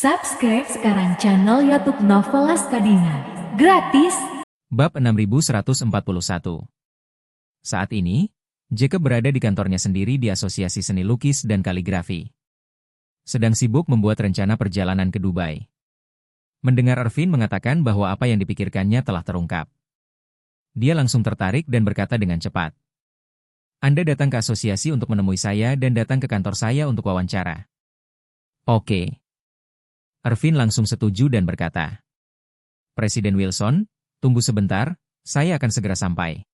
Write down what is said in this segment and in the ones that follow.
Subscribe sekarang channel YouTube Novelas Kadina. Gratis. Bab 6141. Saat ini, Jacob berada di kantornya sendiri di Asosiasi Seni Lukis dan Kaligrafi. Sedang sibuk membuat rencana perjalanan ke Dubai. Mendengar Ervin mengatakan bahwa apa yang dipikirkannya telah terungkap. Dia langsung tertarik dan berkata dengan cepat. Anda datang ke asosiasi untuk menemui saya dan datang ke kantor saya untuk wawancara. Oke. Ervin langsung setuju dan berkata. Presiden Wilson, tunggu sebentar, saya akan segera sampai.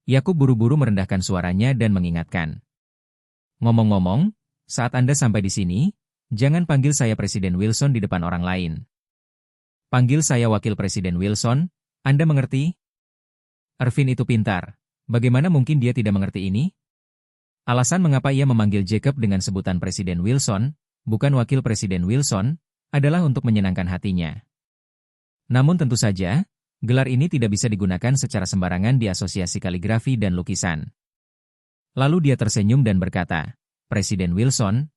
Yakub buru-buru merendahkan suaranya dan mengingatkan. Ngomong-ngomong, saat Anda sampai di sini, jangan panggil saya Presiden Wilson di depan orang lain. Panggil saya Wakil Presiden Wilson, Anda mengerti? Ervin itu pintar. Bagaimana mungkin dia tidak mengerti ini? Alasan mengapa ia memanggil Jacob dengan sebutan Presiden Wilson, bukan Wakil Presiden Wilson, adalah untuk menyenangkan hatinya. Namun tentu saja, gelar ini tidak bisa digunakan secara sembarangan di Asosiasi Kaligrafi dan Lukisan. Lalu dia tersenyum dan berkata, Presiden Wilson,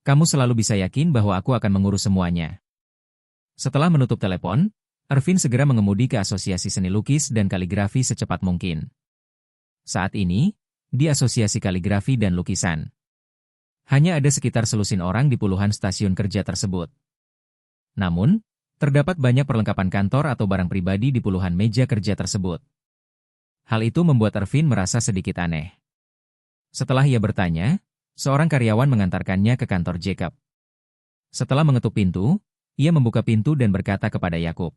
kamu selalu bisa yakin bahwa aku akan mengurus semuanya. Setelah menutup telepon, Ervin segera mengemudi ke Asosiasi Seni Lukis dan Kaligrafi secepat mungkin. Saat ini, di Asosiasi Kaligrafi dan Lukisan, hanya ada sekitar selusin orang di puluhan stasiun kerja tersebut. Namun, terdapat banyak perlengkapan kantor atau barang pribadi di puluhan meja kerja tersebut. Hal itu membuat Ervin merasa sedikit aneh. Setelah ia bertanya, seorang karyawan mengantarkannya ke kantor Jacob. Setelah mengetuk pintu, ia membuka pintu dan berkata kepada Yakub.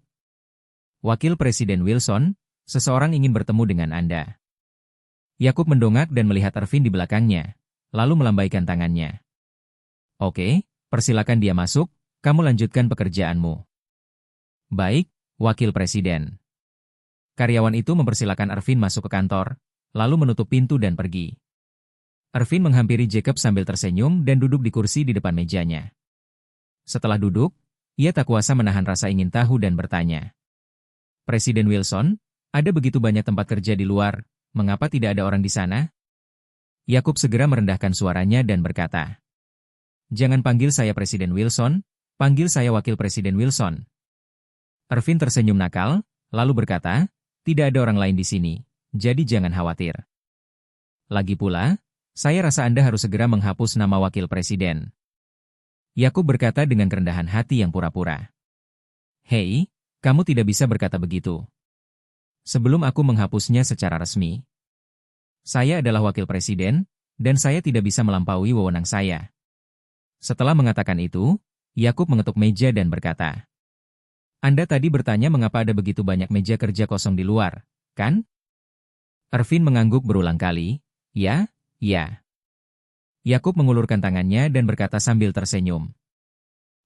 Wakil Presiden Wilson, seseorang ingin bertemu dengan Anda. Yakub mendongak dan melihat Ervin di belakangnya, lalu melambaikan tangannya. Oke, persilakan dia masuk, kamu lanjutkan pekerjaanmu. Baik, Wakil Presiden. Karyawan itu mempersilakan Ervin masuk ke kantor, lalu menutup pintu dan pergi. Ervin menghampiri Jacob sambil tersenyum dan duduk di kursi di depan mejanya. Setelah duduk, ia tak kuasa menahan rasa ingin tahu dan bertanya. Presiden Wilson, ada begitu banyak tempat kerja di luar, mengapa tidak ada orang di sana? Yakub segera merendahkan suaranya dan berkata. Jangan panggil saya Presiden Wilson, panggil saya Wakil Presiden Wilson. Ervin tersenyum nakal, lalu berkata, tidak ada orang lain di sini, jadi jangan khawatir. Lagi pula, saya rasa Anda harus segera menghapus nama Wakil Presiden. Yakub berkata dengan kerendahan hati yang pura-pura. Hei, kamu tidak bisa berkata begitu. Sebelum aku menghapusnya secara resmi. Saya adalah Wakil Presiden, dan saya tidak bisa melampaui wewenang saya. Setelah mengatakan itu, Yakub mengetuk meja dan berkata, Anda tadi bertanya mengapa ada begitu banyak meja kerja kosong di luar, kan? Ervin mengangguk berulang kali, ya, ya. Yakub mengulurkan tangannya dan berkata sambil tersenyum.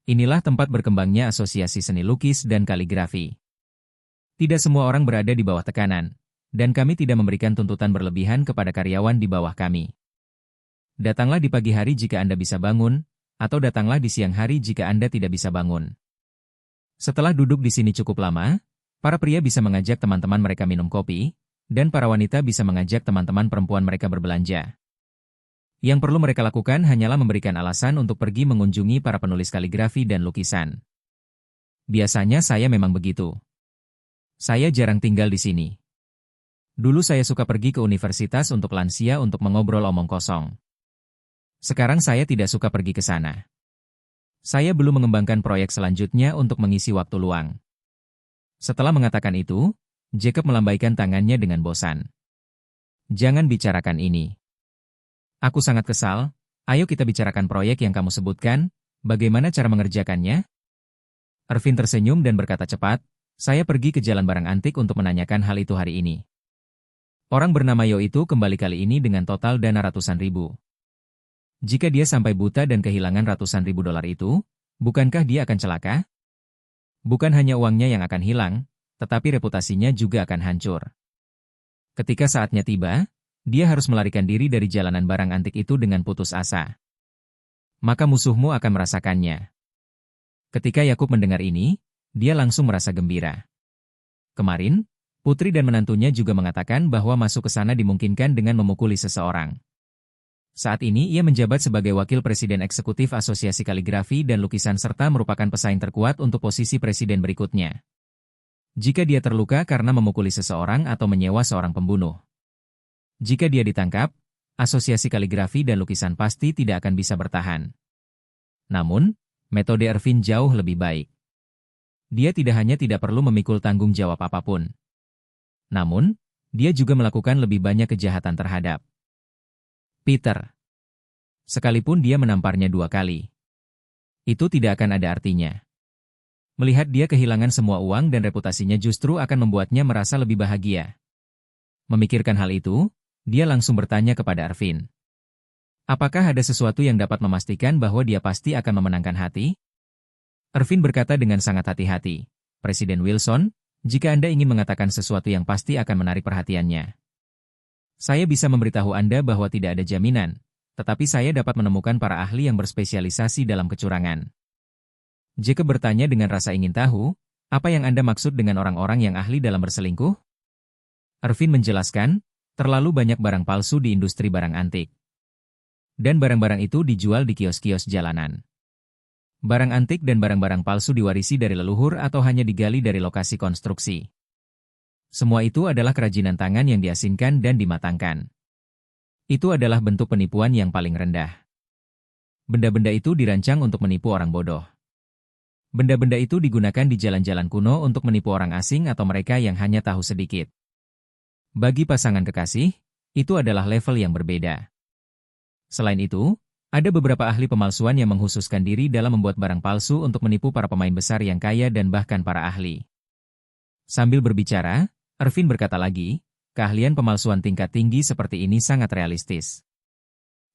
Inilah tempat berkembangnya Asosiasi Seni Lukis dan Kaligrafi. Tidak semua orang berada di bawah tekanan, dan kami tidak memberikan tuntutan berlebihan kepada karyawan di bawah kami. Datanglah di pagi hari jika Anda bisa bangun, atau datanglah di siang hari jika Anda tidak bisa bangun. Setelah duduk di sini cukup lama, para pria bisa mengajak teman-teman mereka minum kopi, dan para wanita bisa mengajak teman-teman perempuan mereka berbelanja. Yang perlu mereka lakukan hanyalah memberikan alasan untuk pergi mengunjungi para penulis kaligrafi dan lukisan. Biasanya saya memang begitu. Saya jarang tinggal di sini. Dulu saya suka pergi ke universitas untuk lansia untuk mengobrol omong kosong. Sekarang saya tidak suka pergi ke sana. Saya belum mengembangkan proyek selanjutnya untuk mengisi waktu luang. Setelah mengatakan itu, Jacob melambaikan tangannya dengan bosan. Jangan bicarakan ini. Aku sangat kesal, ayo kita bicarakan proyek yang kamu sebutkan, bagaimana cara mengerjakannya? Ervin tersenyum dan berkata cepat, saya pergi ke jalan barang antik untuk menanyakan hal itu hari ini. Orang bernama Yo itu kembali kali ini dengan total dana ratusan ribu. Jika dia sampai buta dan kehilangan ratusan ribu dolar itu, bukankah dia akan celaka? Bukan hanya uangnya yang akan hilang, tetapi reputasinya juga akan hancur. Ketika saatnya tiba, dia harus melarikan diri dari jalanan barang antik itu dengan putus asa. Maka musuhmu akan merasakannya. Ketika Yakub mendengar ini, dia langsung merasa gembira. Kemarin, putri dan menantunya juga mengatakan bahwa masuk ke sana dimungkinkan dengan memukuli seseorang. Saat ini ia menjabat sebagai Wakil Presiden Eksekutif Asosiasi Kaligrafi dan Lukisan serta merupakan pesaing terkuat untuk posisi presiden berikutnya. Jika dia terluka karena memukuli seseorang atau menyewa seorang pembunuh. Jika dia ditangkap, Asosiasi Kaligrafi dan Lukisan pasti tidak akan bisa bertahan. Namun, metode Irvin jauh lebih baik. Dia tidak hanya tidak perlu memikul tanggung jawab apapun. Namun, dia juga melakukan lebih banyak kejahatan terhadap Peter. Sekalipun dia menamparnya 2 kali. Itu tidak akan ada artinya. Melihat dia kehilangan semua uang dan reputasinya justru akan membuatnya merasa lebih bahagia. Memikirkan hal itu, dia langsung bertanya kepada Irvin. Apakah ada sesuatu yang dapat memastikan bahwa dia pasti akan memenangkan hati? Irvin berkata dengan sangat hati-hati, Presiden Wilson, jika Anda ingin mengatakan sesuatu yang pasti akan menarik perhatiannya. Saya bisa memberitahu Anda bahwa tidak ada jaminan, tetapi saya dapat menemukan para ahli yang berspesialisasi dalam kecurangan. Jacob bertanya dengan rasa ingin tahu, apa yang Anda maksud dengan orang-orang yang ahli dalam berselingkuh? Irvin menjelaskan, terlalu banyak barang palsu di industri barang antik. Dan barang-barang itu dijual di kios-kios jalanan. Barang antik dan barang-barang palsu diwarisi dari leluhur atau hanya digali dari lokasi konstruksi. Semua itu adalah kerajinan tangan yang diasingkan dan dimatangkan. Itu adalah bentuk penipuan yang paling rendah. Benda-benda itu dirancang untuk menipu orang bodoh. Benda-benda itu digunakan di jalan-jalan kuno untuk menipu orang asing atau mereka yang hanya tahu sedikit. Bagi pasangan kekasih, itu adalah level yang berbeda. Selain itu, ada beberapa ahli pemalsuan yang menghususkan diri dalam membuat barang palsu untuk menipu para pemain besar yang kaya dan bahkan para ahli. Sambil berbicara, Irvin berkata lagi, keahlian pemalsuan tingkat tinggi seperti ini sangat realistis.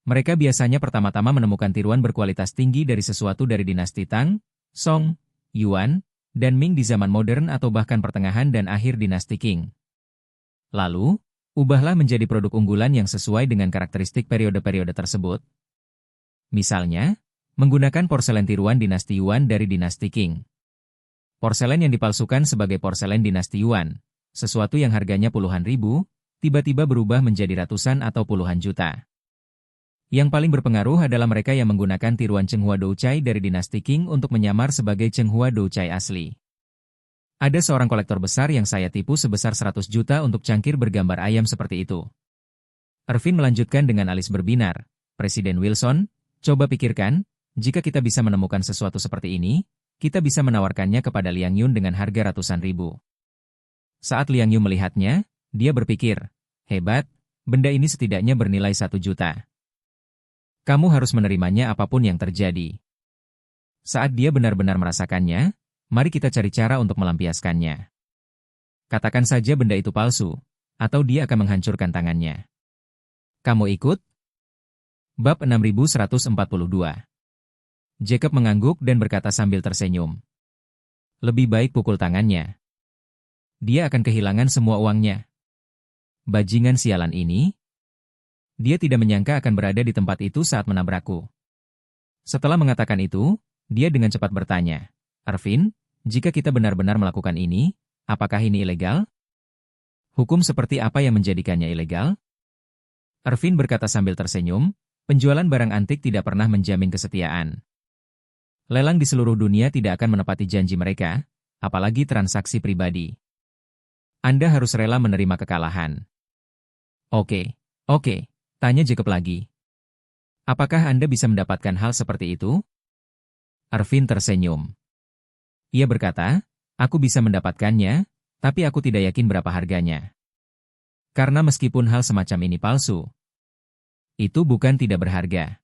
Mereka biasanya pertama-tama menemukan tiruan berkualitas tinggi dari sesuatu dari dinasti Tang, Song, Yuan, dan Ming di zaman modern atau bahkan pertengahan dan akhir dinasti Qing. Lalu, ubahlah menjadi produk unggulan yang sesuai dengan karakteristik periode-periode tersebut. Misalnya, menggunakan porselen tiruan dinasti Yuan dari dinasti Qing. Porselen yang dipalsukan sebagai porselen dinasti Yuan, sesuatu yang harganya puluhan ribu, tiba-tiba berubah menjadi ratusan atau puluhan juta. Yang paling berpengaruh adalah mereka yang menggunakan tiruan Chenghua Doucai dari dinasti Qing untuk menyamar sebagai Chenghua Doucai asli. Ada seorang kolektor besar yang saya tipu sebesar 100 juta untuk cangkir bergambar ayam seperti itu. Irvin melanjutkan dengan alis berbinar, Presiden Wilson, coba pikirkan, jika kita bisa menemukan sesuatu seperti ini, kita bisa menawarkannya kepada Liang Yun dengan harga ratusan ribu. Saat Liang Yun melihatnya, dia berpikir, hebat, benda ini setidaknya bernilai 1 juta. Kamu harus menerimanya apapun yang terjadi. Saat dia benar-benar merasakannya, mari kita cari cara untuk melampiaskannya. Katakan saja benda itu palsu, atau dia akan menghancurkan tangannya. Kamu ikut? Bab 6142. Jacob mengangguk dan berkata sambil tersenyum. Lebih baik pukul tangannya. Dia akan kehilangan semua uangnya. Bajingan sialan ini. Dia tidak menyangka akan berada di tempat itu saat menabrakku. Setelah mengatakan itu, dia dengan cepat bertanya, Irvin, jika kita benar-benar melakukan ini, apakah ini ilegal? Hukum seperti apa yang menjadikannya ilegal? Irvin berkata sambil tersenyum, penjualan barang antik tidak pernah menjamin kesetiaan. Lelang di seluruh dunia tidak akan menepati janji mereka, apalagi transaksi pribadi. Anda harus rela menerima kekalahan. Oke, tanya Jacob lagi. Apakah Anda bisa mendapatkan hal seperti itu? Irvin tersenyum. Ia berkata, aku bisa mendapatkannya, tapi aku tidak yakin berapa harganya. Karena meskipun hal semacam ini palsu, itu bukan tidak berharga.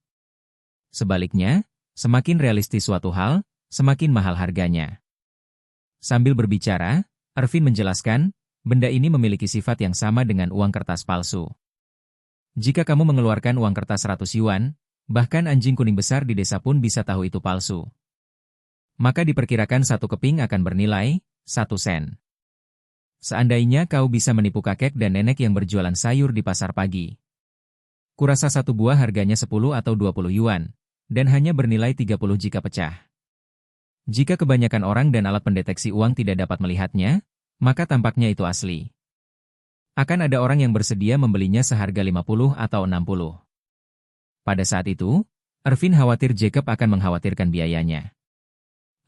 Sebaliknya, semakin realistis suatu hal, semakin mahal harganya. Sambil berbicara, Irvin menjelaskan, benda ini memiliki sifat yang sama dengan uang kertas palsu. Jika kamu mengeluarkan uang kertas 100 yuan, bahkan anjing kuning besar di desa pun bisa tahu itu palsu. Maka diperkirakan 1 keping akan bernilai 1 sen. Seandainya kau bisa menipu kakek dan nenek yang berjualan sayur di pasar pagi. Kurasa 1 buah harganya 10 atau 20 yuan, dan hanya bernilai 30 jika pecah. Jika kebanyakan orang dan alat pendeteksi uang tidak dapat melihatnya, maka tampaknya itu asli. Akan ada orang yang bersedia membelinya seharga 50 atau 60. Pada saat itu, Ervin khawatir Jacob akan mengkhawatirkan biayanya.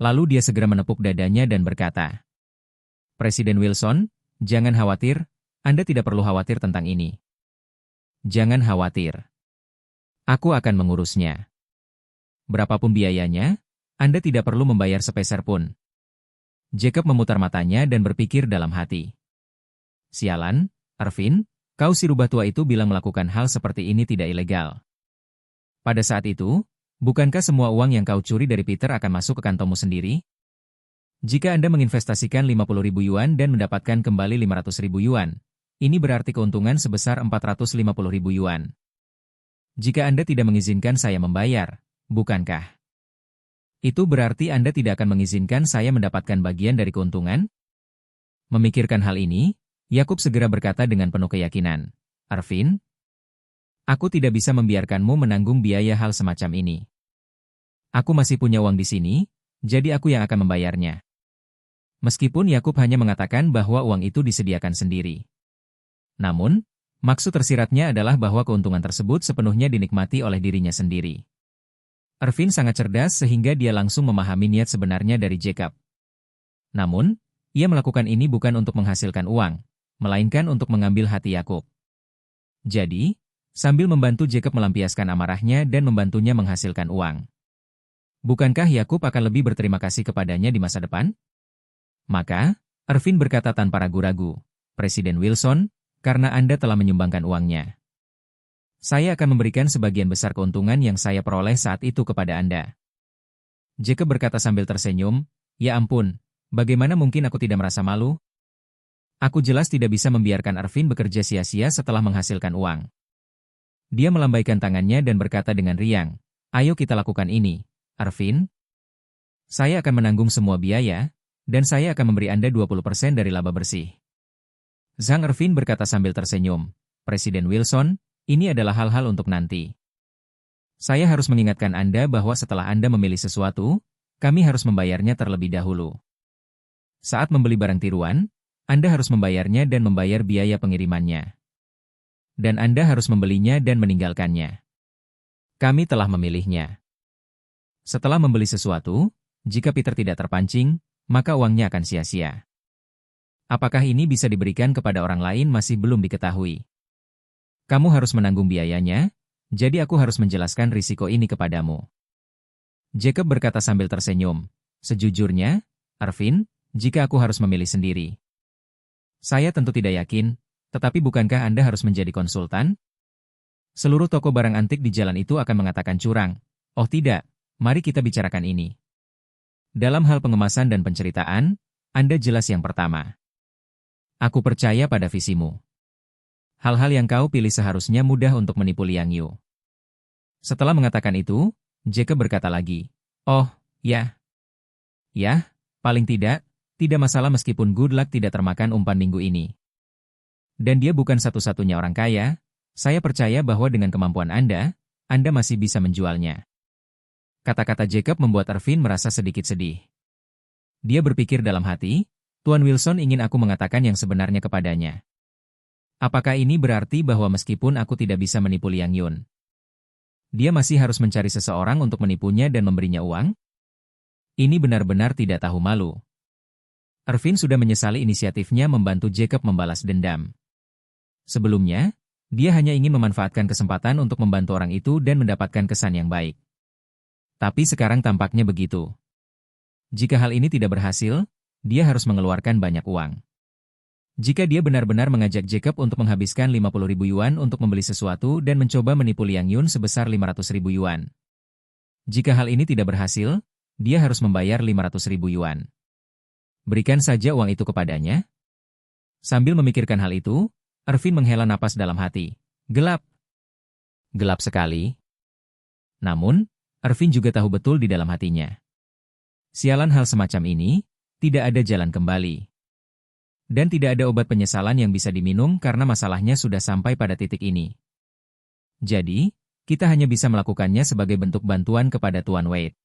Lalu dia segera menepuk dadanya dan berkata, Presiden Wilson, jangan khawatir, Anda tidak perlu khawatir tentang ini. Jangan khawatir. Aku akan mengurusnya. Berapapun biayanya, Anda tidak perlu membayar sepeser pun. Jacob memutar matanya dan berpikir dalam hati. Sialan, Ervin, kau si rubah tua itu bilang melakukan hal seperti ini tidak ilegal. Pada saat itu, bukankah semua uang yang kau curi dari Peter akan masuk ke kantongmu sendiri? Jika Anda menginvestasikan 50.000 yuan dan mendapatkan kembali 500.000 yuan, ini berarti keuntungan sebesar 450.000 yuan. Jika Anda tidak mengizinkan saya membayar, bukankah itu berarti Anda tidak akan mengizinkan saya mendapatkan bagian dari keuntungan? Memikirkan hal ini, Yakub segera berkata dengan penuh keyakinan, Ervin, aku tidak bisa membiarkanmu menanggung biaya hal semacam ini. Aku masih punya uang di sini, jadi aku yang akan membayarnya. Meskipun Yakub hanya mengatakan bahwa uang itu disediakan sendiri. Namun, maksud tersiratnya adalah bahwa keuntungan tersebut sepenuhnya dinikmati oleh dirinya sendiri. Ervin sangat cerdas sehingga dia langsung memahami niat sebenarnya dari Jacob. Namun, ia melakukan ini bukan untuk menghasilkan uang, melainkan untuk mengambil hati Yakub. Jadi, sambil membantu Jacob melampiaskan amarahnya dan membantunya menghasilkan uang. Bukankah Yakub akan lebih berterima kasih kepadanya di masa depan? Maka, Ervin berkata tanpa ragu-ragu, Presiden Wilson, karena Anda telah menyumbangkan uangnya. Saya akan memberikan sebagian besar keuntungan yang saya peroleh saat itu kepada Anda. Jacob berkata sambil tersenyum, ya ampun, bagaimana mungkin aku tidak merasa malu? Aku jelas tidak bisa membiarkan Ervin bekerja sia-sia setelah menghasilkan uang. Dia melambaikan tangannya dan berkata dengan riang, ayo kita lakukan ini, Ervin. Saya akan menanggung semua biaya, dan saya akan memberi Anda 20% dari laba bersih. Zhang Ervin berkata sambil tersenyum, Presiden Wilson, ini adalah hal-hal untuk nanti. Saya harus mengingatkan Anda bahwa setelah Anda memilih sesuatu, kami harus membayarnya terlebih dahulu. Saat membeli barang tiruan, Anda harus membayarnya dan membayar biaya pengirimannya. Dan Anda harus membelinya dan meninggalkannya. Kami telah memilihnya. Setelah membeli sesuatu, jika Peter tidak terpancing, maka uangnya akan sia-sia. Apakah ini bisa diberikan kepada orang lain masih belum diketahui. Kamu harus menanggung biayanya, jadi aku harus menjelaskan risiko ini kepadamu. Jacob berkata sambil tersenyum, sejujurnya, Ervin, jika aku harus memilih sendiri. Saya tentu tidak yakin, tetapi bukankah Anda harus menjadi konsultan? Seluruh toko barang antik di jalan itu akan mengatakan curang. Oh tidak, mari kita bicarakan ini. Dalam hal pengemasan dan penceritaan, Anda jelas yang pertama. Aku percaya pada visimu. Hal-hal yang kau pilih seharusnya mudah untuk menipu Liang Yu. Setelah mengatakan itu, Jacob berkata lagi, oh, ya. Ya, paling tidak masalah meskipun Good Luck tidak termakan umpan minggu ini. Dan dia bukan satu-satunya orang kaya, saya percaya bahwa dengan kemampuan Anda masih bisa menjualnya. Kata-kata Jacob membuat Ervin merasa sedikit sedih. Dia berpikir dalam hati, Tuan Wilson ingin aku mengatakan yang sebenarnya kepadanya. Apakah ini berarti bahwa meskipun aku tidak bisa menipu Liang Yun, dia masih harus mencari seseorang untuk menipunya dan memberinya uang? Ini benar-benar tidak tahu malu. Ervin sudah menyesali inisiatifnya membantu Jacob membalas dendam. Sebelumnya, dia hanya ingin memanfaatkan kesempatan untuk membantu orang itu dan mendapatkan kesan yang baik. Tapi sekarang tampaknya begitu. Jika hal ini tidak berhasil, dia harus mengeluarkan banyak uang. Jika dia benar-benar mengajak Jacob untuk menghabiskan 50.000 yuan untuk membeli sesuatu dan mencoba menipu Liang Yun sebesar 500.000 yuan. Jika hal ini tidak berhasil, dia harus membayar 500.000 yuan. Berikan saja uang itu kepadanya. Sambil memikirkan hal itu, Ervin menghela napas dalam hati. Gelap. Gelap sekali. Namun, Ervin juga tahu betul di dalam hatinya. Sialan hal semacam ini, tidak ada jalan kembali. Dan tidak ada obat penyesalan yang bisa diminum karena masalahnya sudah sampai pada titik ini. Jadi, kita hanya bisa melakukannya sebagai bentuk bantuan kepada Tuan Wade.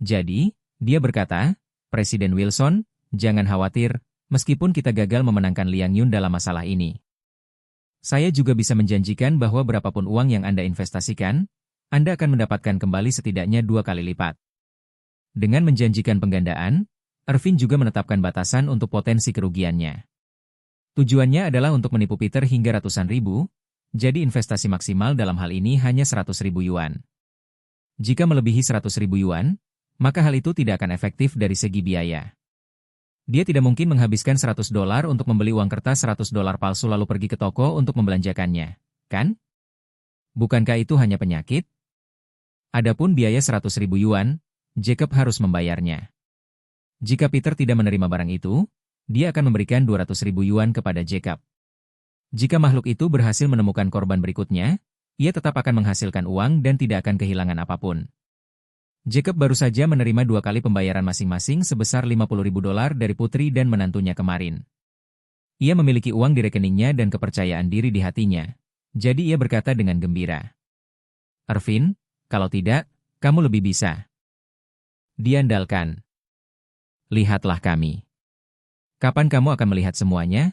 Jadi, dia berkata, Presiden Wilson, jangan khawatir, meskipun kita gagal memenangkan Liang Yun dalam masalah ini. Saya juga bisa menjanjikan bahwa berapapun uang yang Anda investasikan, Anda akan mendapatkan kembali setidaknya 2 kali lipat. Dengan menjanjikan penggandaan, Irvin juga menetapkan batasan untuk potensi kerugiannya. Tujuannya adalah untuk menipu Peter hingga ratusan ribu, jadi investasi maksimal dalam hal ini hanya 100.000 yuan. Jika melebihi 100.000 yuan, maka hal itu tidak akan efektif dari segi biaya. Dia tidak mungkin menghabiskan $100 untuk membeli uang kertas $100 palsu lalu pergi ke toko untuk membelanjakannya, kan? Bukankah itu hanya penyakit? Adapun biaya 100.000 yuan, Jacob harus membayarnya. Jika Peter tidak menerima barang itu, dia akan memberikan 200.000 yuan kepada Jacob. Jika makhluk itu berhasil menemukan korban berikutnya, ia tetap akan menghasilkan uang dan tidak akan kehilangan apapun. Jacob baru saja menerima 2 kali pembayaran masing-masing sebesar $50.000 dari putri dan menantunya kemarin. Ia memiliki uang di rekeningnya dan kepercayaan diri di hatinya, jadi ia berkata dengan gembira. Irvin, kalau tidak, kamu lebih bisa. Diandalkan. Lihatlah kami. Kapan kamu akan melihat semuanya?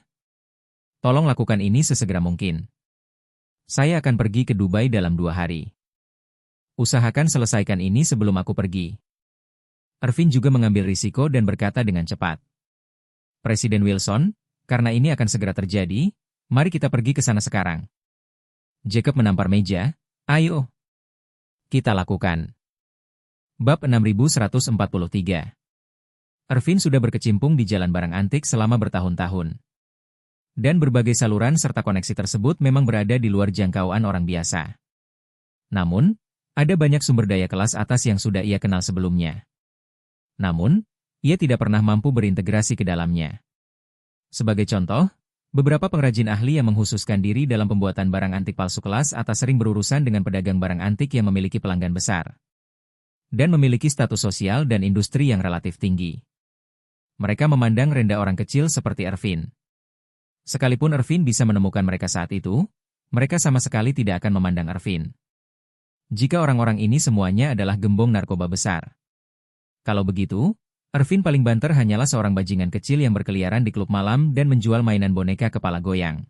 Tolong lakukan ini sesegera mungkin. Saya akan pergi ke Dubai dalam 2 hari. Usahakan selesaikan ini sebelum aku pergi. Irvin juga mengambil risiko dan berkata dengan cepat. Presiden Wilson, karena ini akan segera terjadi, mari kita pergi ke sana sekarang. Jacob menampar meja, ayo. Kita lakukan. Bab 6143. Irvin sudah berkecimpung di jalan barang antik selama bertahun-tahun. Dan berbagai saluran serta koneksi tersebut memang berada di luar jangkauan orang biasa. Namun, ada banyak sumber daya kelas atas yang sudah ia kenal sebelumnya. Namun, ia tidak pernah mampu berintegrasi ke dalamnya. Sebagai contoh, beberapa pengrajin ahli yang menghususkan diri dalam pembuatan barang antik palsu kelas atas sering berurusan dengan pedagang barang antik yang memiliki pelanggan besar. Dan memiliki status sosial dan industri yang relatif tinggi. Mereka memandang rendah orang kecil seperti Irvin. Sekalipun Irvin bisa menemukan mereka saat itu, mereka sama sekali tidak akan memandang Irvin. Jika orang-orang ini semuanya adalah gembong narkoba besar. Kalau begitu, Irvin paling banter hanyalah seorang bajingan kecil yang berkeliaran di klub malam dan menjual mainan boneka kepala goyang.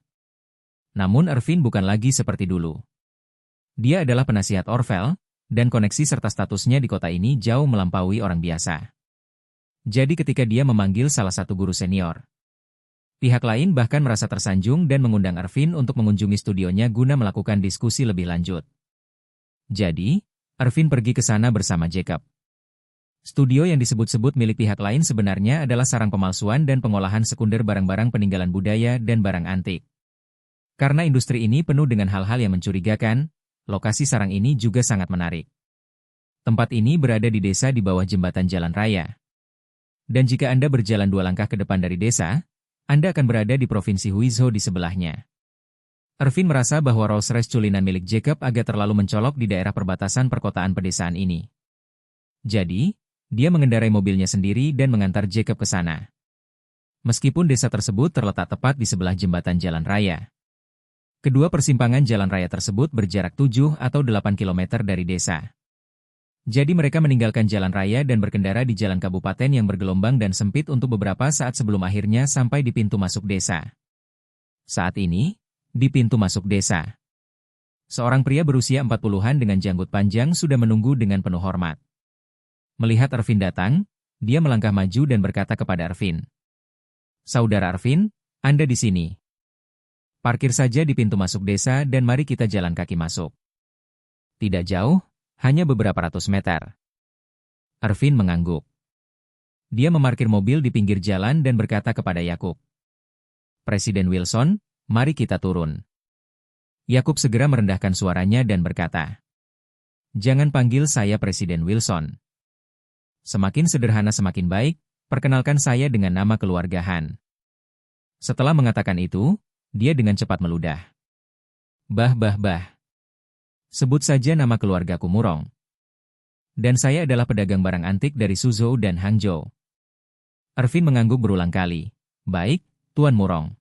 Namun Irvin bukan lagi seperti dulu. Dia adalah penasihat Orvel, dan koneksi serta statusnya di kota ini jauh melampaui orang biasa. Jadi ketika dia memanggil salah satu guru senior, pihak lain bahkan merasa tersanjung dan mengundang Irvin untuk mengunjungi studionya guna melakukan diskusi lebih lanjut. Jadi, Irvin pergi ke sana bersama Jacob. Studio yang disebut-sebut milik pihak lain sebenarnya adalah sarang pemalsuan dan pengolahan sekunder barang-barang peninggalan budaya dan barang antik. Karena industri ini penuh dengan hal-hal yang mencurigakan, lokasi sarang ini juga sangat menarik. Tempat ini berada di desa di bawah jembatan jalan raya. Dan jika Anda berjalan 2 langkah ke depan dari desa, Anda akan berada di provinsi Huizhou di sebelahnya. Irvin merasa bahwa Rolls-Royce culinan milik Jacob agak terlalu mencolok di daerah perbatasan perkotaan pedesaan ini. Jadi, dia mengendarai mobilnya sendiri dan mengantar Jacob ke sana. Meskipun desa tersebut terletak tepat di sebelah jembatan jalan raya. Kedua persimpangan jalan raya tersebut berjarak 7 atau 8 km dari desa. Jadi mereka meninggalkan jalan raya dan berkendara di jalan kabupaten yang bergelombang dan sempit untuk beberapa saat sebelum akhirnya sampai di pintu masuk desa. Saat ini, di pintu masuk desa, seorang pria berusia 40-an dengan janggut panjang sudah menunggu dengan penuh hormat. Melihat Irvin datang, dia melangkah maju dan berkata kepada Irvin, "Saudara Irvin, Anda di sini. Parkir saja di pintu masuk desa dan mari kita jalan kaki masuk. Tidak jauh, hanya beberapa ratus meter." Irvin mengangguk. Dia memarkir mobil di pinggir jalan dan berkata kepada Yakub, "Presiden Wilson, mari kita turun." Yakub segera merendahkan suaranya dan berkata, "Jangan panggil saya Presiden Wilson. Semakin sederhana semakin baik, perkenalkan saya dengan nama keluarga Han." Setelah mengatakan itu, dia dengan cepat meludah. Bah. Sebut saja nama keluargaku Murong. Dan saya adalah pedagang barang antik dari Suzhou dan Hangzhou. Irvin mengangguk berulang kali. "Baik, Tuan Murong."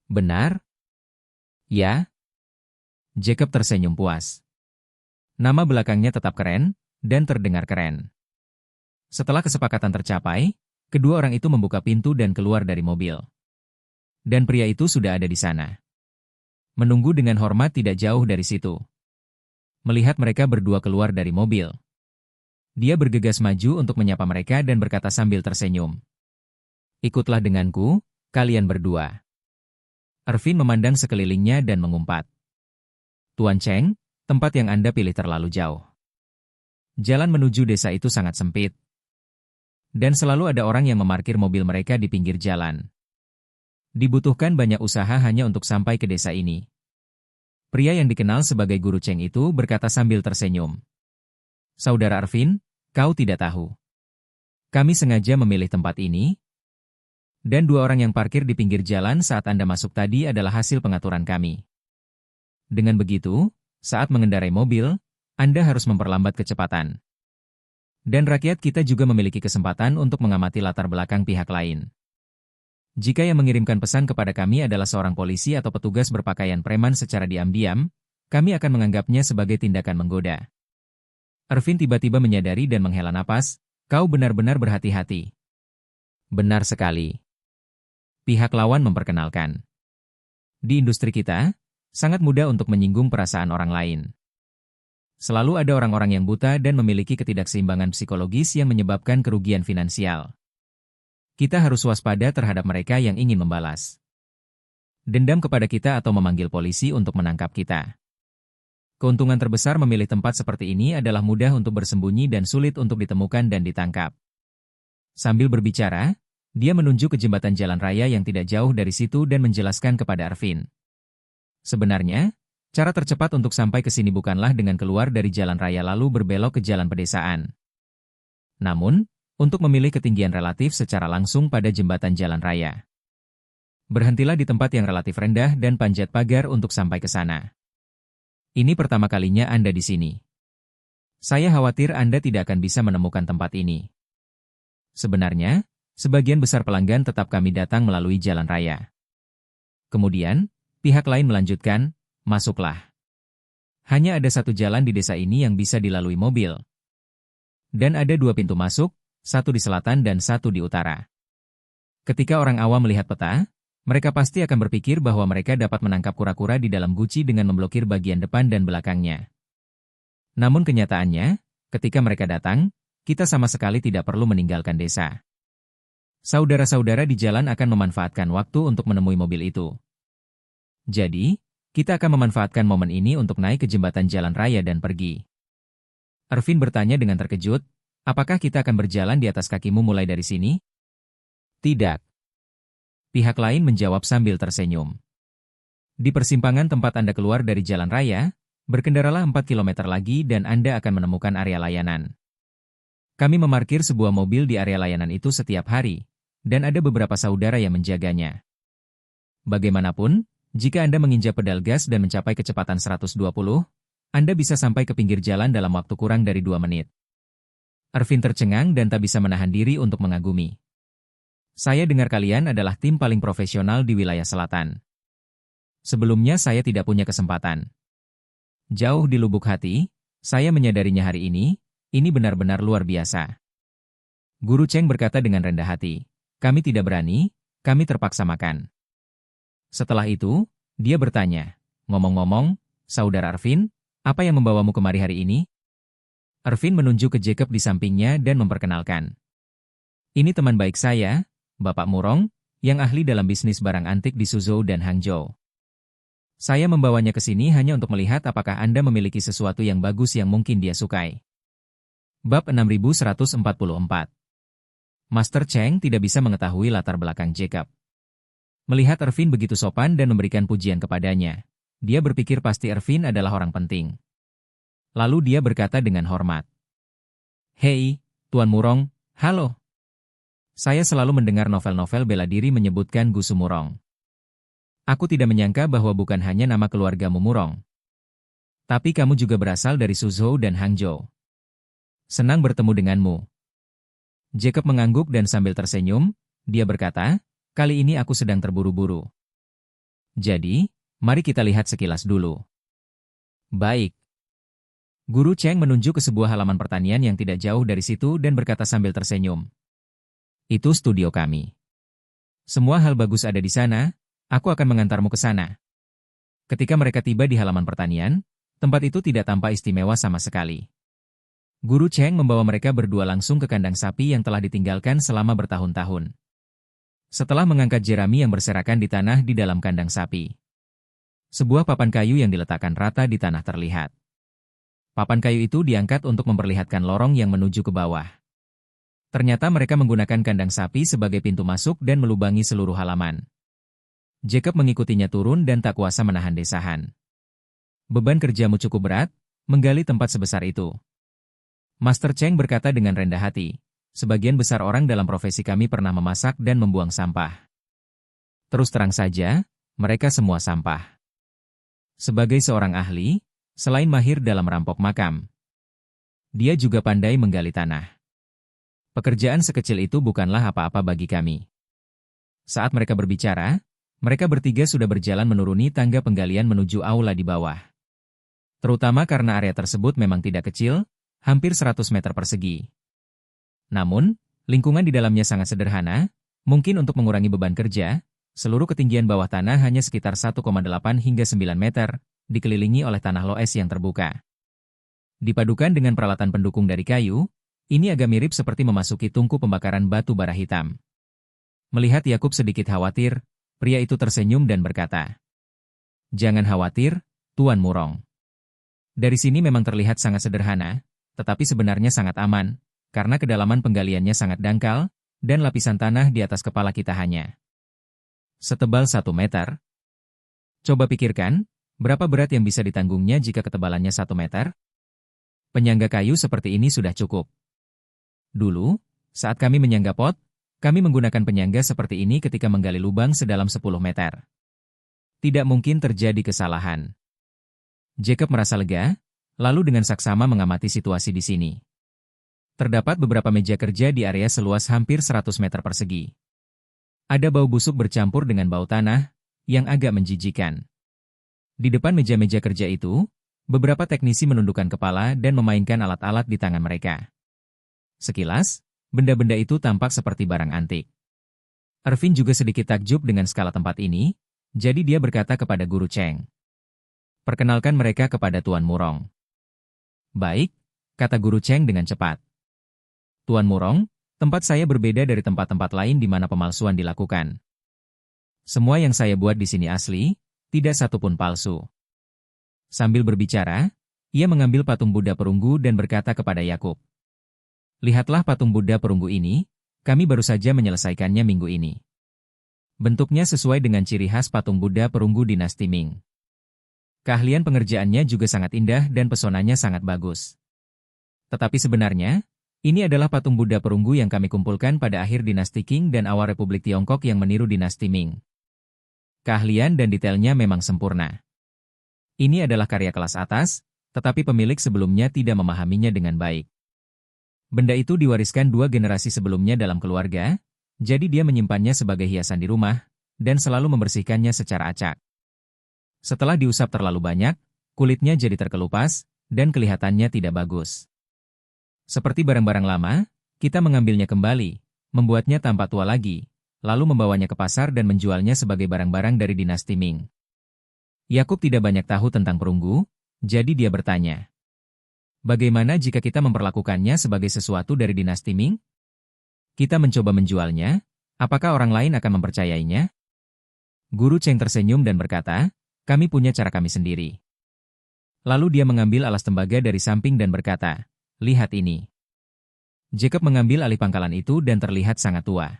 "Benar?" "Ya." Jacob tersenyum puas. Nama belakangnya tetap keren, dan terdengar keren. Setelah kesepakatan tercapai, kedua orang itu membuka pintu dan keluar dari mobil. Dan pria itu sudah ada di sana. menunggu dengan hormat tidak jauh dari situ. Melihat mereka berdua keluar dari mobil, dia bergegas maju untuk menyapa mereka dan berkata sambil tersenyum. "Ikutlah denganku, kalian berdua." Ervin memandang sekelilingnya dan mengumpat. "Tuan Cheng, tempat yang Anda pilih terlalu jauh. Jalan menuju desa itu sangat sempit. Dan selalu ada orang yang memarkir mobil mereka di pinggir jalan. Dibutuhkan banyak usaha hanya untuk sampai ke desa ini." Pria yang dikenal sebagai Guru Cheng itu berkata sambil tersenyum. "Saudara Ervin, kau tidak tahu. Kami sengaja memilih tempat ini, dan dua orang yang parkir di pinggir jalan saat Anda masuk tadi adalah hasil pengaturan kami. Dengan begitu, saat mengendarai mobil, Anda harus memperlambat kecepatan. Dan rakyat kita juga memiliki kesempatan untuk mengamati latar belakang pihak lain. Jika yang mengirimkan pesan kepada kami adalah seorang polisi atau petugas berpakaian preman secara diam-diam, kami akan menganggapnya sebagai tindakan menggoda." Ervin tiba-tiba menyadari dan menghela napas, "Kau benar-benar berhati-hati." "Benar sekali." Pihak lawan memperkenalkan. "Di industri kita, sangat mudah untuk menyinggung perasaan orang lain. Selalu ada orang-orang yang buta dan memiliki ketidakseimbangan psikologis yang menyebabkan kerugian finansial. Kita harus waspada terhadap mereka yang ingin membalas dendam kepada kita atau memanggil polisi untuk menangkap kita. Keuntungan terbesar memilih tempat seperti ini adalah mudah untuk bersembunyi dan sulit untuk ditemukan dan ditangkap." Sambil berbicara, dia menunjuk ke jembatan jalan raya yang tidak jauh dari situ dan menjelaskan kepada Ervin. "Sebenarnya, cara tercepat untuk sampai ke sini bukanlah dengan keluar dari jalan raya lalu berbelok ke jalan pedesaan. Namun, untuk memilih ketinggian relatif secara langsung pada jembatan jalan raya. Berhentilah di tempat yang relatif rendah dan panjat pagar untuk sampai ke sana. Ini pertama kalinya Anda di sini. Saya khawatir Anda tidak akan bisa menemukan tempat ini. Sebenarnya, sebagian besar pelanggan tetap kami datang melalui jalan raya." Kemudian, pihak lain melanjutkan, "Masuklah. Hanya ada satu jalan di desa ini yang bisa dilalui mobil. Dan ada dua pintu masuk, satu di selatan dan satu di utara. Ketika orang awam melihat peta, mereka pasti akan berpikir bahwa mereka dapat menangkap kura-kura di dalam guci dengan memblokir bagian depan dan belakangnya. Namun kenyataannya, ketika mereka datang, kita sama sekali tidak perlu meninggalkan desa. Saudara-saudara di jalan akan memanfaatkan waktu untuk menemui mobil itu. Jadi, kita akan memanfaatkan momen ini untuk naik ke jembatan jalan raya dan pergi." Ervin bertanya dengan terkejut, "Apakah kita akan berjalan di atas kakimu mulai dari sini?" "Tidak." Pihak lain menjawab sambil tersenyum. "Di persimpangan tempat Anda keluar dari jalan raya, berkendaralah 4 km lagi dan Anda akan menemukan area layanan. Kami memarkir sebuah mobil di area layanan itu setiap hari, dan ada beberapa saudara yang menjaganya. Bagaimanapun, jika Anda menginjak pedal gas dan mencapai kecepatan 120, Anda bisa sampai ke pinggir jalan dalam waktu kurang dari 2 menit. Ervin tercengang dan tak bisa menahan diri untuk mengagumi. "Saya dengar kalian adalah tim paling profesional di wilayah selatan. Sebelumnya saya tidak punya kesempatan. Jauh di lubuk hati, saya menyadarinya hari ini benar-benar luar biasa." Guru Cheng berkata dengan rendah hati, "Kami tidak berani, kami terpaksa makan." Setelah itu, dia bertanya, "Ngomong-ngomong, Saudara Ervin, apa yang membawamu kemari hari ini?" Ervin menunjuk ke Jacob di sampingnya dan memperkenalkan. "Ini teman baik saya, Bapak Murong, yang ahli dalam bisnis barang antik di Suzhou dan Hangzhou. Saya membawanya ke sini hanya untuk melihat apakah Anda memiliki sesuatu yang bagus yang mungkin dia sukai." Bab 6144. Master Cheng tidak bisa mengetahui latar belakang Jacob. Melihat Ervin begitu sopan dan memberikan pujian kepadanya, dia berpikir pasti Ervin adalah orang penting. Lalu dia berkata dengan hormat, "Hei, Tuan Murong, halo. Saya selalu mendengar novel-novel bela diri menyebutkan Gusu Murong. Aku tidak menyangka bahwa bukan hanya nama keluargamu Murong, tapi kamu juga berasal dari Suzhou dan Hangzhou. Senang bertemu denganmu." Jacob mengangguk dan sambil tersenyum, dia berkata, "Kali ini aku sedang terburu-buru. Jadi, mari kita lihat sekilas dulu." "Baik." Guru Cheng menunjuk ke sebuah halaman pertanian yang tidak jauh dari situ dan berkata sambil tersenyum, "Itu studio kami. Semua hal bagus ada di sana, aku akan mengantarmu ke sana. Ketika mereka tiba di halaman pertanian, tempat itu tidak tampak istimewa sama sekali. Guru Cheng membawa mereka berdua langsung ke kandang sapi yang telah ditinggalkan selama bertahun-tahun. Setelah mengangkat jerami yang berserakan di tanah di dalam kandang sapi, sebuah papan kayu yang diletakkan rata di tanah terlihat. Papan kayu itu diangkat untuk memperlihatkan lorong yang menuju ke bawah. Ternyata mereka menggunakan kandang sapi sebagai pintu masuk dan melubangi seluruh halaman. Jacob mengikutinya turun dan tak kuasa menahan desahan. Beban kerjamu cukup berat, menggali tempat sebesar itu. Master Cheng berkata dengan rendah hati, sebagian besar orang dalam profesi kami pernah memasak dan membuang sampah. Terus terang saja, mereka semua sampah. Sebagai seorang ahli, selain mahir dalam merampok makam, dia juga pandai menggali tanah. Pekerjaan sekecil itu bukanlah apa-apa bagi kami. Saat mereka berbicara, mereka bertiga sudah berjalan menuruni tangga penggalian menuju aula di bawah. Terutama karena area tersebut memang tidak kecil, hampir 100 meter persegi. Namun, lingkungan di dalamnya sangat sederhana, mungkin untuk mengurangi beban kerja, seluruh ketinggian bawah tanah hanya sekitar 1,8 hingga 9 meter, dikelilingi oleh tanah loes yang terbuka. Dipadukan dengan peralatan pendukung dari kayu, ini agak mirip seperti memasuki tungku pembakaran batu bara hitam. Melihat Yakub sedikit khawatir, pria itu tersenyum dan berkata, "Jangan khawatir, Tuan Murong. Dari sini memang terlihat sangat sederhana, tetapi sebenarnya sangat aman, karena kedalaman penggaliannya sangat dangkal, dan lapisan tanah di atas kepala kita hanya setebal 1 meter. Coba pikirkan, berapa berat yang bisa ditanggungnya jika ketebalannya 1 meter? Penyangga kayu seperti ini sudah cukup. Dulu, saat kami menyangga pot, kami menggunakan penyangga seperti ini ketika menggali lubang sedalam 10 meter. Tidak mungkin terjadi kesalahan." Jacob merasa lega, lalu dengan saksama mengamati situasi di sini. Terdapat beberapa meja kerja di area seluas hampir 100 meter persegi. Ada bau busuk bercampur dengan bau tanah, yang agak menjijikan. Di depan meja-meja kerja itu, beberapa teknisi menundukkan kepala dan memainkan alat-alat di tangan mereka. Sekilas, benda-benda itu tampak seperti barang antik. Irvin juga sedikit takjub dengan skala tempat ini, jadi dia berkata kepada Guru Cheng, "Perkenalkan mereka kepada Tuan Murong." "Baik," kata Guru Cheng dengan cepat. "Tuan Murong, tempat saya berbeda dari tempat-tempat lain di mana pemalsuan dilakukan. Semua yang saya buat di sini asli, tidak satupun palsu." Sambil berbicara, ia mengambil patung Buddha perunggu dan berkata kepada Yakub, "Lihatlah patung Buddha perunggu ini, kami baru saja menyelesaikannya minggu ini. Bentuknya sesuai dengan ciri khas patung Buddha perunggu dinasti Ming. Keahlian pengerjaannya juga sangat indah dan pesonanya sangat bagus. Tetapi sebenarnya, ini adalah patung Buddha perunggu yang kami kumpulkan pada akhir dinasti Qing dan awal Republik Tiongkok yang meniru dinasti Ming. Keahlian dan detailnya memang sempurna. Ini adalah karya kelas atas, tetapi pemilik sebelumnya tidak memahaminya dengan baik. Benda itu diwariskan 2 generasi sebelumnya dalam keluarga, jadi dia menyimpannya sebagai hiasan di rumah, dan selalu membersihkannya secara acak. Setelah diusap terlalu banyak, kulitnya jadi terkelupas, dan kelihatannya tidak bagus. Seperti barang-barang lama, kita mengambilnya kembali, membuatnya tampak tua lagi, lalu membawanya ke pasar dan menjualnya sebagai barang-barang dari dinasti Ming." Yakub tidak banyak tahu tentang perunggu, jadi dia bertanya, "Bagaimana jika kita memperlakukannya sebagai sesuatu dari dinasti Ming? Kita mencoba menjualnya, apakah orang lain akan mempercayainya?" Guru Cheng tersenyum dan berkata, "Kami punya cara kami sendiri." Lalu dia mengambil alas tembaga dari samping dan berkata, "Lihat ini." Jacob mengambil alih pangkalan itu dan terlihat sangat tua.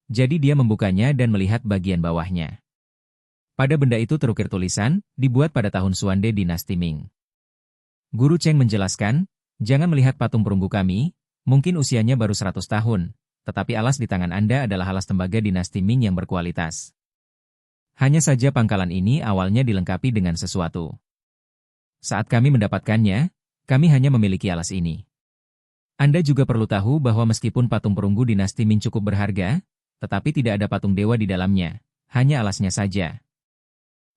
Jadi dia membukanya dan melihat bagian bawahnya. Pada benda itu terukir tulisan, "Dibuat pada tahun Xuande dinasti Ming." Guru Cheng menjelaskan, "Jangan melihat patung perunggu kami, mungkin usianya baru 100 tahun, tetapi alas di tangan Anda adalah alas tembaga dinasti Ming yang berkualitas. Hanya saja pangkalan ini awalnya dilengkapi dengan sesuatu. Saat kami mendapatkannya, kami hanya memiliki alas ini. Anda juga perlu tahu bahwa meskipun patung perunggu dinasti Ming cukup berharga, tetapi tidak ada patung dewa di dalamnya, hanya alasnya saja.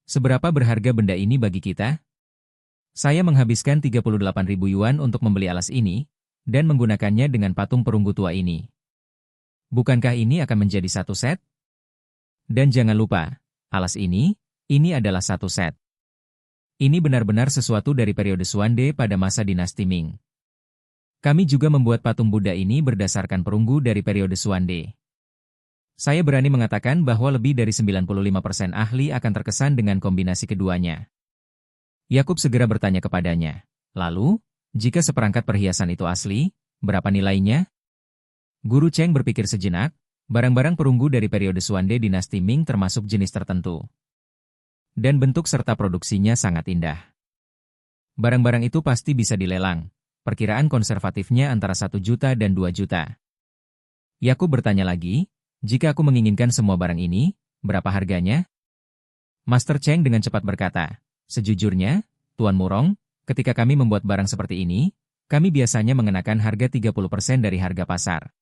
Seberapa berharga benda ini bagi kita? Saya menghabiskan 38.000 yuan untuk membeli alas ini, dan menggunakannya dengan patung perunggu tua ini. Bukankah ini akan menjadi satu set? Dan jangan lupa, alas ini, Ini adalah satu set. Ini benar-benar sesuatu dari periode Xuande pada masa dinasti Ming. Kami juga membuat patung Buddha ini berdasarkan perunggu dari periode Xuande. Saya berani mengatakan bahwa lebih dari 95% ahli akan terkesan dengan kombinasi keduanya. Yakub segera bertanya kepadanya, lalu, jika seperangkat perhiasan itu asli, berapa nilainya? Guru Cheng berpikir sejenak, barang-barang perunggu dari periode Xuande dinasti Ming termasuk jenis tertentu. Dan bentuk serta produksinya sangat indah. Barang-barang itu pasti bisa dilelang. Perkiraan konservatifnya antara 1 juta dan 2 juta. Yakub bertanya lagi, jika aku menginginkan semua barang ini, berapa harganya? Master Cheng dengan cepat berkata, sejujurnya, Tuan Murong, ketika kami membuat barang seperti ini, kami biasanya mengenakan harga 30% dari harga pasar.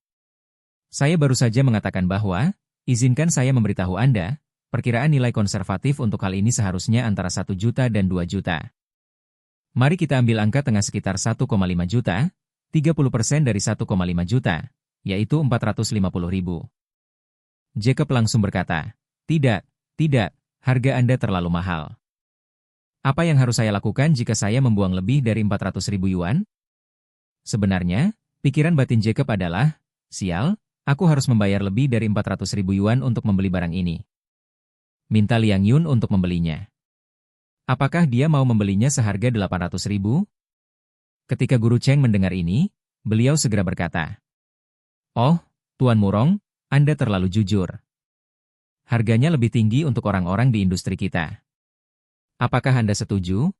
Saya baru saja mengatakan bahwa, izinkan saya memberitahu Anda, perkiraan nilai konservatif untuk hal ini seharusnya antara 1 juta dan 2 juta. Mari kita ambil angka tengah sekitar 1,5 juta, 30% dari 1,5 juta, yaitu 450.000. Jacob langsung berkata, tidak, harga Anda terlalu mahal. Apa yang harus saya lakukan jika saya membuang lebih dari 400.000 yuan? Sebenarnya, pikiran batin Jacob adalah, sial, aku harus membayar lebih dari 400.000 yuan untuk membeli barang ini. Minta Liang Yun untuk membelinya. Apakah dia mau membelinya seharga 800.000? Ketika Guru Cheng mendengar ini, beliau segera berkata, oh, Tuan Murong, Anda terlalu jujur. Harganya lebih tinggi untuk orang-orang di industri kita. Apakah Anda setuju?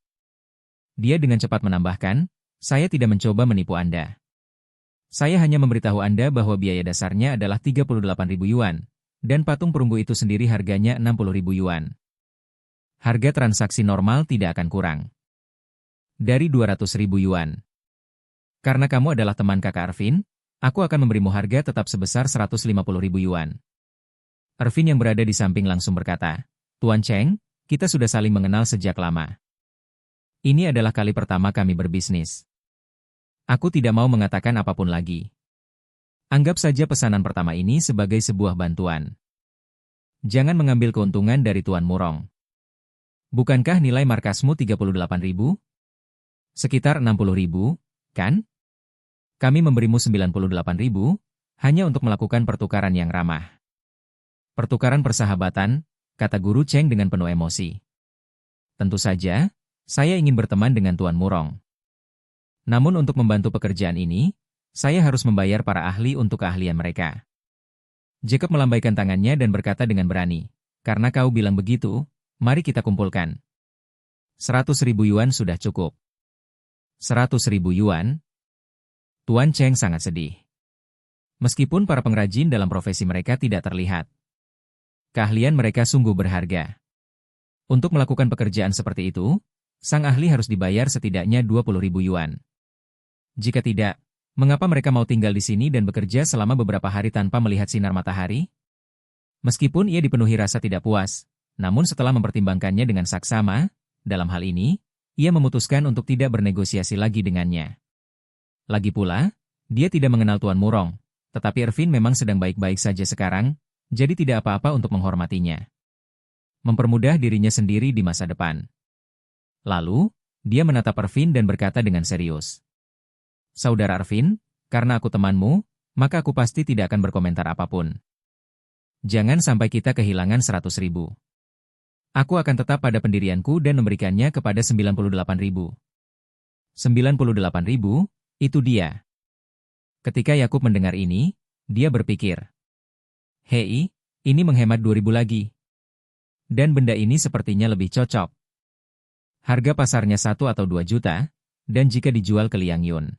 Dia dengan cepat menambahkan, saya tidak mencoba menipu Anda. Saya hanya memberitahu Anda bahwa biaya dasarnya adalah 38.000 yuan. Dan patung perunggu itu sendiri harganya 60.000 yuan. Harga transaksi normal tidak akan kurang dari 200.000 yuan. Karena kamu adalah teman kakak Ervin, aku akan memberimu harga tetap sebesar 150.000 yuan. Ervin yang berada di samping langsung berkata, Tuan Cheng, kita sudah saling mengenal sejak lama. Ini adalah kali pertama kami berbisnis. Aku tidak mau mengatakan apapun lagi. Anggap saja pesanan pertama ini sebagai sebuah bantuan. Jangan mengambil keuntungan dari Tuan Murong. Bukankah nilai markasmu 38.000? Sekitar 60.000, kan? Kami memberimu 98.000, hanya untuk melakukan pertukaran yang ramah. Pertukaran persahabatan, kata Guru Cheng dengan penuh emosi. Tentu saja, saya ingin berteman dengan Tuan Murong. Namun untuk membantu pekerjaan ini, saya harus membayar para ahli untuk keahlian mereka. Jacob melambaikan tangannya dan berkata dengan berani, karena kau bilang begitu, mari kita kumpulkan. 100.000 yuan sudah cukup. 100.000 yuan? Tuan Cheng sangat sedih. Meskipun para pengrajin dalam profesi mereka tidak terlihat, keahlian mereka sungguh berharga. Untuk melakukan pekerjaan seperti itu, sang ahli harus dibayar setidaknya 20.000 yuan. Jika tidak, mengapa mereka mau tinggal di sini dan bekerja selama beberapa hari tanpa melihat sinar matahari? Meskipun ia dipenuhi rasa tidak puas, namun setelah mempertimbangkannya dengan saksama, dalam hal ini, ia memutuskan untuk tidak bernegosiasi lagi dengannya. Lagi pula, dia tidak mengenal Tuan Murong, tetapi Ervin memang sedang baik-baik saja sekarang, jadi tidak apa-apa untuk menghormatinya. Mempermudah dirinya sendiri di masa depan. Lalu, dia menatap Ervin dan berkata dengan serius, Saudara Ervin, karena aku temanmu, maka aku pasti tidak akan berkomentar apapun. Jangan sampai kita kehilangan 100.000. Aku akan tetap pada pendirianku dan memberikannya kepada 98.000. 98.000, itu dia. Ketika Yakub mendengar ini, dia berpikir, hei, ini menghemat 2.000 lagi. Dan benda ini sepertinya lebih cocok. Harga pasarnya 1 atau 2 juta, dan jika dijual ke Liang Yun.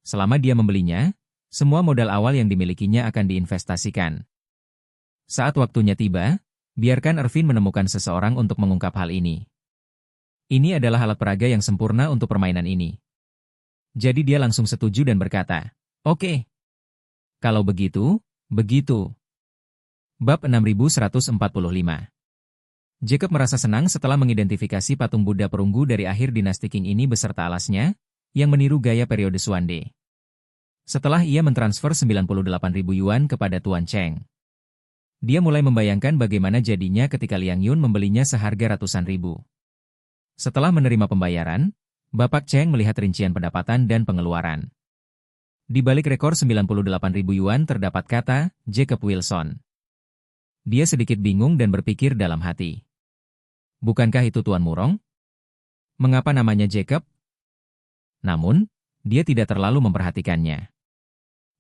Selama dia membelinya, semua modal awal yang dimilikinya akan diinvestasikan. Saat waktunya tiba, biarkan Ervin menemukan seseorang untuk mengungkap hal ini. Ini adalah alat peraga yang sempurna untuk permainan ini. Jadi dia langsung setuju dan berkata, oke. Kalau begitu, begitu. Bab 6145. Jacob merasa senang setelah mengidentifikasi patung Buddha perunggu dari akhir dinasti Qing ini beserta alasnya, yang meniru gaya periode Xuande. Setelah ia mentransfer 98.000 yuan kepada Tuan Cheng. Dia mulai membayangkan bagaimana jadinya ketika Liang Yun membelinya seharga ratusan ribu. Setelah menerima pembayaran, Bapak Cheng melihat rincian pendapatan dan pengeluaran. Di balik rekor 98.000 yuan terdapat kata Jacob Wilson. Dia sedikit bingung dan berpikir dalam hati. Bukankah itu Tuan Murong? Mengapa namanya Jacob? Namun, dia tidak terlalu memperhatikannya.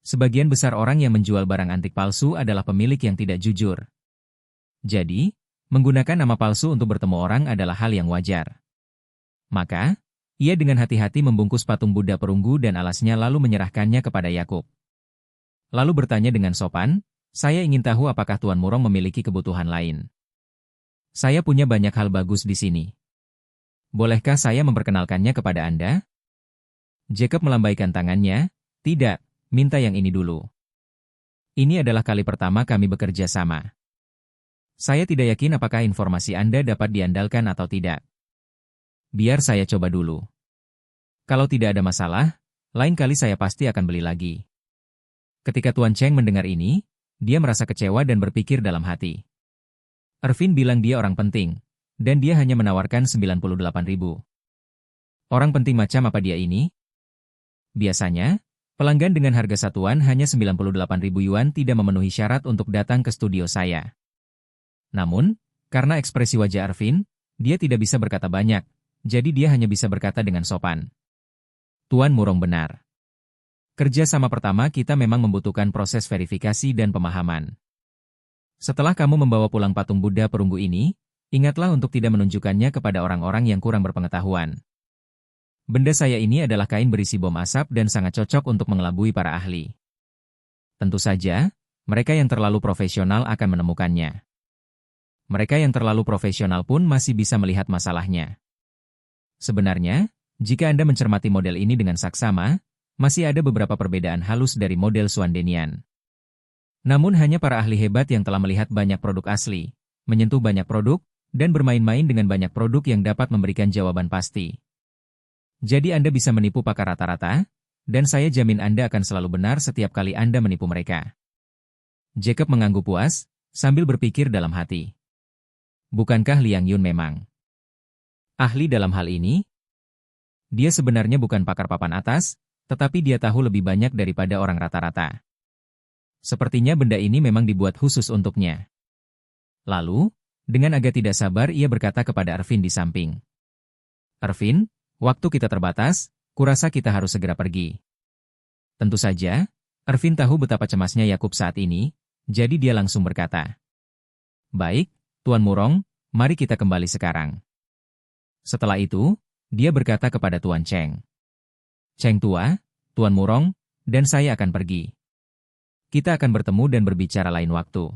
Sebagian besar orang yang menjual barang antik palsu adalah pemilik yang tidak jujur. Jadi, menggunakan nama palsu untuk bertemu orang adalah hal yang wajar. Maka, ia dengan hati-hati membungkus patung Buddha perunggu dan alasnya lalu menyerahkannya kepada Yakub. Lalu bertanya dengan sopan, "Saya ingin tahu apakah Tuan Murong memiliki kebutuhan lain. Saya punya banyak hal bagus di sini. Bolehkah saya memperkenalkannya kepada Anda?" Jacob melambaikan tangannya, "Tidak. Minta yang ini dulu. Ini adalah kali pertama kami bekerja sama. Saya tidak yakin apakah informasi Anda dapat diandalkan atau tidak. Biar saya coba dulu. Kalau tidak ada masalah, lain kali saya pasti akan beli lagi." Ketika Tuan Cheng mendengar ini, dia merasa kecewa dan berpikir dalam hati. Ervin bilang dia orang penting, dan dia hanya menawarkan 98.000. Orang penting macam apa dia ini? Biasanya, pelanggan dengan harga satuan hanya 98.000 yuan tidak memenuhi syarat untuk datang ke studio saya. Namun, karena ekspresi wajah Ervin, dia tidak bisa berkata banyak, jadi dia hanya bisa berkata dengan sopan. "Tuan Murong benar. Kerja sama pertama kita memang membutuhkan proses verifikasi dan pemahaman. Setelah kamu membawa pulang patung Buddha perunggu ini, ingatlah untuk tidak menunjukkannya kepada orang-orang yang kurang berpengetahuan. Benda saya ini adalah kain berisi bom asap dan sangat cocok untuk mengelabui para ahli. Tentu saja, mereka yang terlalu profesional akan menemukannya. Mereka yang terlalu profesional pun masih bisa melihat masalahnya. Sebenarnya, jika Anda mencermati model ini dengan saksama, masih ada beberapa perbedaan halus dari model Swandenian. Namun hanya para ahli hebat yang telah melihat banyak produk asli, menyentuh banyak produk, dan bermain-main dengan banyak produk yang dapat memberikan jawaban pasti. Jadi Anda bisa menipu pakar rata-rata, dan saya jamin Anda akan selalu benar setiap kali Anda menipu mereka." Jacob mengangguk puas, sambil berpikir dalam hati. Bukankah Liang Yun memang ahli dalam hal ini? Dia sebenarnya bukan pakar papan atas, tetapi dia tahu lebih banyak daripada orang rata-rata. Sepertinya benda ini memang dibuat khusus untuknya. Lalu, dengan agak tidak sabar ia berkata kepada Ervin di samping. "Ervin, waktu kita terbatas, kurasa kita harus segera pergi." Tentu saja, Ervin tahu betapa cemasnya Yakub saat ini, jadi dia langsung berkata, "Baik, Tuan Murong, mari kita kembali sekarang." Setelah itu, dia berkata kepada Tuan Cheng, "Cheng tua, Tuan Murong, dan saya akan pergi. Kita akan bertemu dan berbicara lain waktu."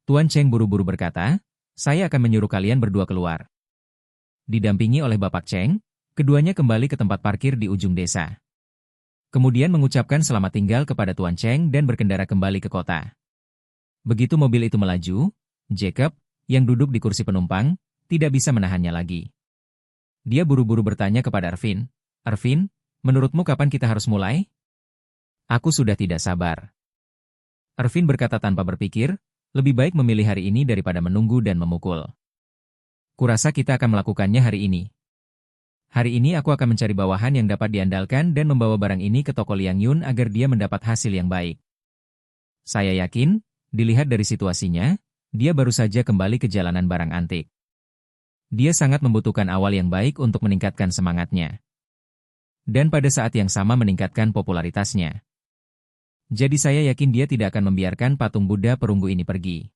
Tuan Cheng buru-buru berkata, "Saya akan menyuruh kalian berdua keluar." Didampingi oleh Bapak Cheng, keduanya kembali ke tempat parkir di ujung desa. Kemudian mengucapkan selamat tinggal kepada Tuan Cheng dan berkendara kembali ke kota. Begitu mobil itu melaju, Jacob, yang duduk di kursi penumpang, tidak bisa menahannya lagi. Dia buru-buru bertanya kepada Ervin, "Ervin, menurutmu kapan kita harus mulai?" "Aku sudah tidak sabar." Ervin berkata tanpa berpikir, "Lebih baik memilih hari ini daripada menunggu dan memukul. Kurasa kita akan melakukannya hari ini. Hari ini aku akan mencari bawahan yang dapat diandalkan dan membawa barang ini ke toko Liang Yun agar dia mendapat hasil yang baik." Saya yakin, dilihat dari situasinya, dia baru saja kembali ke jalanan barang antik. Dia sangat membutuhkan awal yang baik untuk meningkatkan semangatnya. Dan pada saat yang sama meningkatkan popularitasnya. Jadi saya yakin dia tidak akan membiarkan patung Buddha perunggu ini pergi.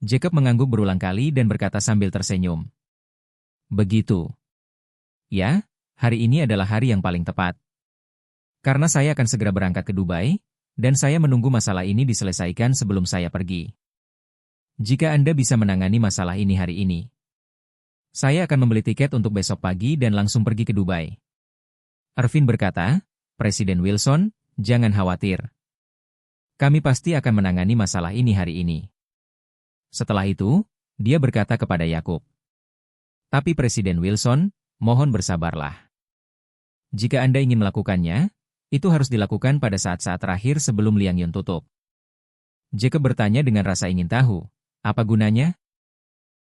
Jacob mengangguk berulang kali dan berkata sambil tersenyum. "Begitu. Ya, hari ini adalah hari yang paling tepat. Karena saya akan segera berangkat ke Dubai, dan saya menunggu masalah ini diselesaikan sebelum saya pergi. Jika Anda bisa menangani masalah ini hari ini, saya akan membeli tiket untuk besok pagi dan langsung pergi ke Dubai." Ervin berkata, "Presiden Wilson, jangan khawatir. Kami pasti akan menangani masalah ini hari ini." Setelah itu, dia berkata kepada Yakub, "Tapi Presiden Wilson, mohon bersabarlah. Jika Anda ingin melakukannya, itu harus dilakukan pada saat-saat terakhir sebelum Liang Yun tutup. Jacob bertanya dengan rasa ingin tahu. Apa gunanya?